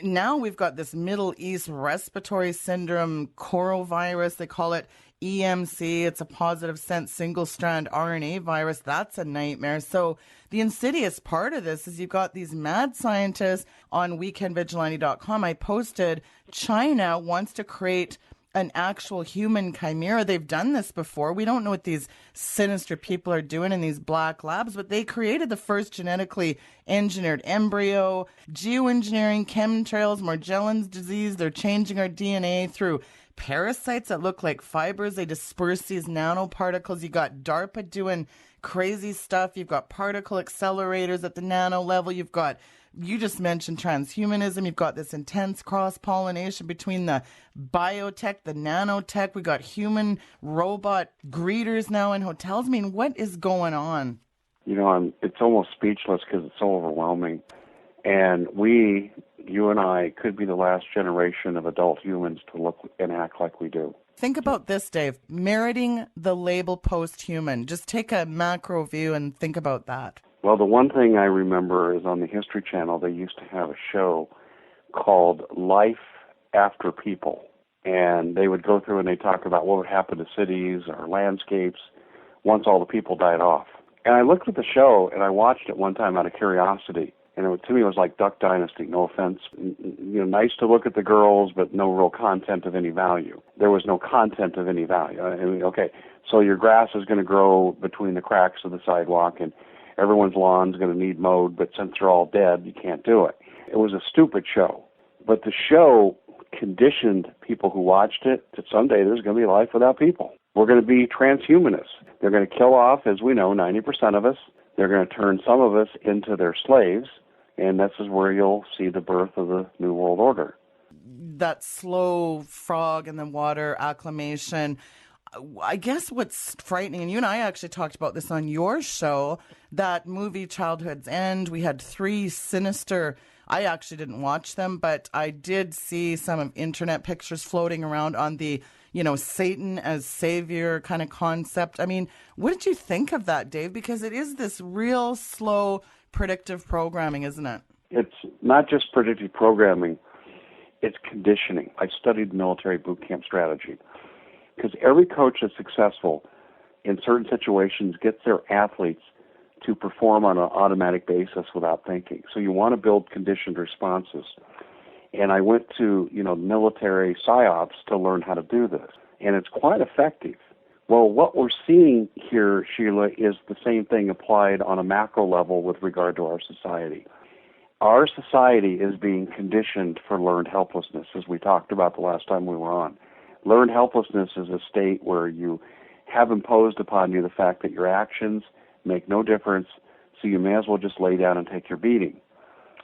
now we've got this Middle East respiratory syndrome coronavirus, they call it EMC. It's a positive sense single-strand RNA virus. That's a nightmare. So the insidious part of this is you've got these mad scientists on weekendvigilante.com. I posted China wants to create an actual human chimera. They've done this before. We don't know what these sinister people are doing in these black labs, but they created the first genetically engineered embryo, geoengineering, chemtrails, Morgellons disease. They're changing our DNA through parasites that look like fibers. They disperse these nanoparticles. You got DARPA doing crazy stuff. You've got particle accelerators at the nano level. You just mentioned transhumanism. You've got this intense cross-pollination between the biotech, the nanotech. We got human robot greeters now in hotels. I mean, what is going on? It's almost speechless because it's so overwhelming. And you and I, could be the last generation of adult humans to look and act like we do. Think about this, Dave. Meriting the label post-human. Just take a macro view and think about that. Well, the one thing I remember is on the History Channel, they used to have a show called Life After People. And they would go through and they talk about what would happen to cities or landscapes once all the people died off. And I looked at the show and I watched it one time out of curiosity. And to me, it was like Duck Dynasty, no offense. Nice to look at the girls, but no real content of any value. There was no content of any value. Okay, so your grass is going to grow between the cracks of the sidewalk, and everyone's lawn's going to need mowed, but since they're all dead, you can't do it. It was a stupid show. But the show conditioned people who watched it that someday there's going to be a life without people. We're going to be transhumanists. They're going to kill off, as we know, 90% of us. They're going to turn some of us into their slaves. And this is where you'll see the birth of the New World Order. that slow frog in the water acclimation. I guess what's frightening, and you and I actually talked about this on your show, that movie Childhood's End. We had 3 sinister, I actually didn't watch them, but I did see some of internet pictures floating around on the, Satan as savior kind of concept. I mean, what did you think of that, Dave? Because it is this real slow predictive programming, isn't it? It's not just predictive programming, it's conditioning. I studied military boot camp strategy. Because every coach that's successful in certain situations gets their athletes to perform on an automatic basis without thinking. So you want to build conditioned responses. And I went to, military psyops to learn how to do this. And it's quite effective. Well, what we're seeing here, Sheila, is the same thing applied on a macro level with regard to our society. Our society is being conditioned for learned helplessness, as we talked about the last time we were on. Learned helplessness is a state where you have imposed upon you the fact that your actions make no difference, so you may as well just lay down and take your beating.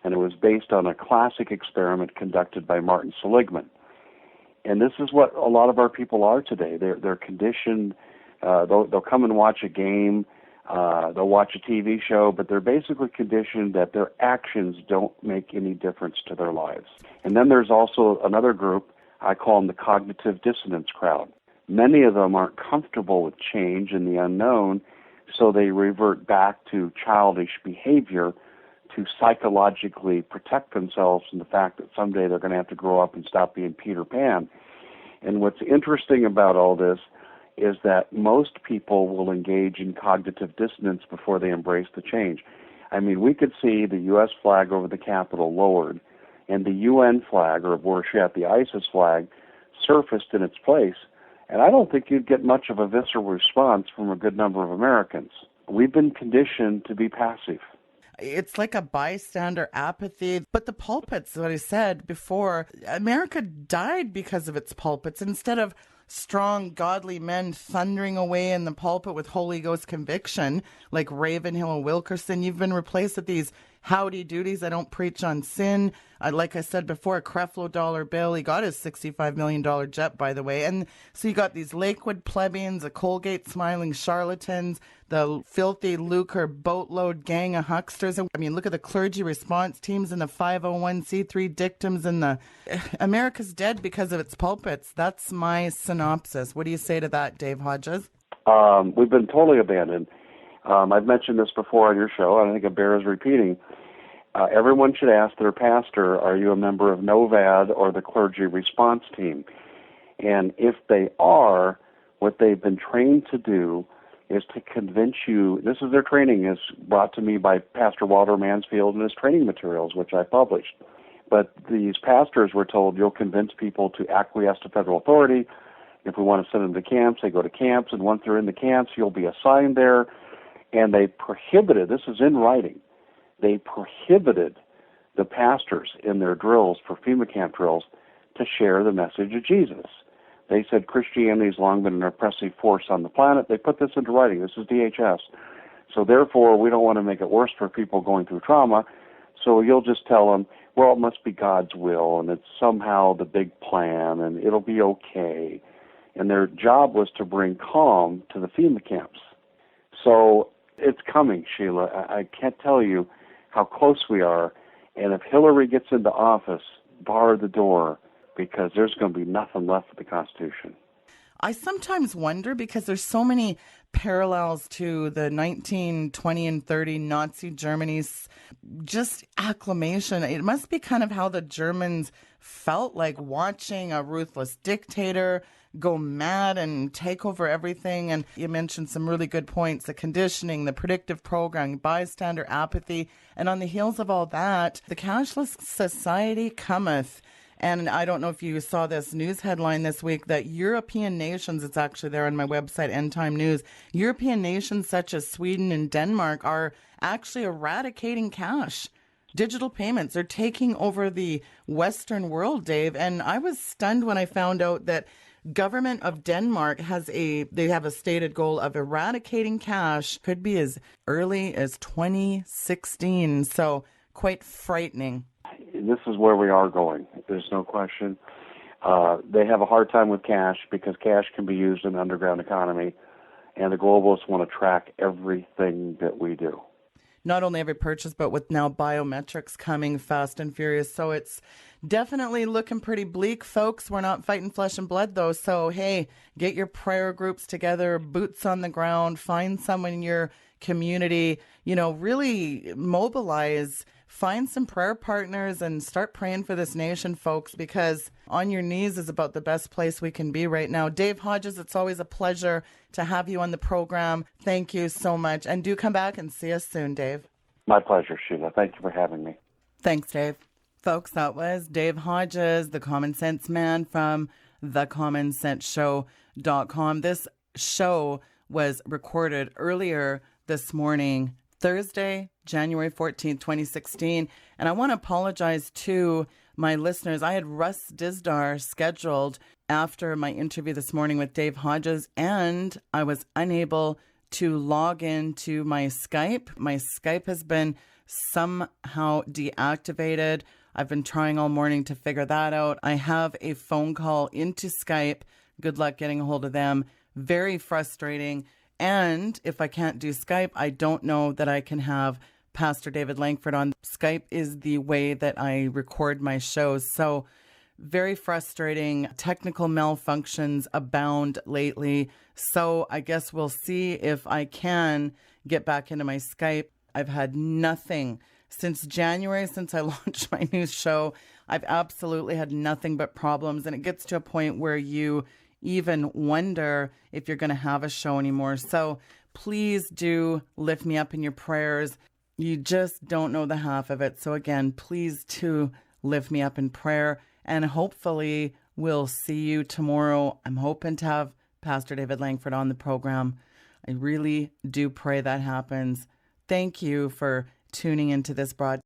And it was based on a classic experiment conducted by Martin Seligman. And this is what a lot of our people are today. They're conditioned. They'll come and watch a game. They'll watch a TV show, but they're basically conditioned that their actions don't make any difference to their lives. And then there's also another group, I call them the cognitive dissonance crowd. Many of them aren't comfortable with change and the unknown, so they revert back to childish behavior to psychologically protect themselves from the fact that someday they're going to have to grow up and stop being Peter Pan. And what's interesting about all this is that most people will engage in cognitive dissonance before they embrace the change. I mean, we could see the U.S. flag over the Capitol lowered, and the UN flag, or worse yet, the ISIS flag, surfaced in its place, and I don't think you'd get much of a visceral response from a good number of Americans. We've been conditioned to be passive. It's like a bystander apathy. But the pulpits, what I said before, America died because of its pulpits. Instead of strong, godly men thundering away in the pulpit with Holy Ghost conviction, like Ravenhill and Wilkerson, you've been replaced with these howdy doodies. I don't preach on sin. Like I said before, a Creflo Dollar Bill. He got his $65 million jet, by the way. And so you got these Lakewood plebeians, the Colgate smiling charlatans, the filthy lucre boatload gang of hucksters. I mean, look at the clergy response teams and the 501c3 dictums and the America's dead because of its pulpits. That's my synopsis. What do you say to that, Dave Hodges? We've been totally abandoned. I've mentioned this before on your show, and I think it bears repeating. Everyone should ask their pastor, are you a member of NOVAD or the Clergy Response team? And if they are, what they've been trained to do is to convince you, this is their training, is brought to me by Pastor Walter Mansfield and his training materials, which I published. But these pastors were told, you'll convince people to acquiesce to federal authority. If we want to send them to camps, they go to camps, and once they're in the camps, you'll be assigned there. And they prohibited, this is in writing, they prohibited the pastors in their drills, for FEMA camp drills, to share the message of Jesus. They said Christianity has long been an oppressive force on the planet. They put this into writing. This is DHS. So therefore, we don't want to make it worse for people going through trauma. So you'll just tell them, well, it must be God's will, and it's somehow the big plan, and it'll be okay. And their job was to bring calm to the FEMA camps. So it's coming, Sheila. I can't tell you how close we are. And if Hilary gets into office, bar the door, because there's going to be nothing left of the Constitution. I sometimes wonder, because there's so many parallels to the 1920 and 30 Nazi Germany's just acclamation. It must be kind of how the Germans felt like watching a ruthless dictator go mad and take over everything. And you mentioned some really good points, the conditioning, the predictive programming, bystander apathy. And on the heels of all that, the cashless society cometh. And I don't know if you saw this news headline this week that European nations, it's actually there on my website, End Time News, European nations such as Sweden and Denmark are actually eradicating cash. Digital payments are taking over the Western world, Dave. And I was stunned when I found out that government of Denmark they have a stated goal of eradicating cash, could be as early as 2016. So quite frightening. this is where we are going. There's no question. They have a hard time with cash because cash can be used in the underground economy, and the globalists want to track everything that we do. Not only every purchase, but with now biometrics coming fast and furious. So it's definitely looking pretty bleak, folks. We're not fighting flesh and blood, though. So, hey, get your prayer groups together, boots on the ground, find someone in your community, really mobilize, find some prayer partners and start praying for this nation, folks, because on your knees is about the best place we can be right now. Dave Hodges, it's always a pleasure to have you on the program. Thank you so much. And do come back and see us soon, Dave. My pleasure, Sheila. Thank you for having me. Thanks, Dave. Folks, that was Dave Hodges, the Common Sense Man from thecommonsenseshow.com. This show was recorded earlier this morning, Thursday, January 14th, 2016. And I want to apologize to my listeners. I had Russ Dizdar scheduled after my interview this morning with Dave Hodges, and I was unable to log into my Skype. My Skype has been somehow deactivated. I've been trying all morning to figure that out. I have a phone call into Skype. Good luck getting a hold of them. Very frustrating. And if I can't do Skype, I don't know that I can have Pastor David Langford on. Skype is the way that I record my shows. So very frustrating. Technical malfunctions abound lately. So I guess we'll see if I can get back into my Skype. I've had nothing since January, since I launched my new show. I've absolutely had nothing but problems. And it gets to a point where you even wonder if you're going to have a show anymore. So please do lift me up in your prayers. You just don't know the half of it. So again, please do lift me up in prayer. And hopefully we'll see you tomorrow. I'm hoping to have Pastor David Langford on the program. I really do pray that happens. Thank you for tuning into this broadcast.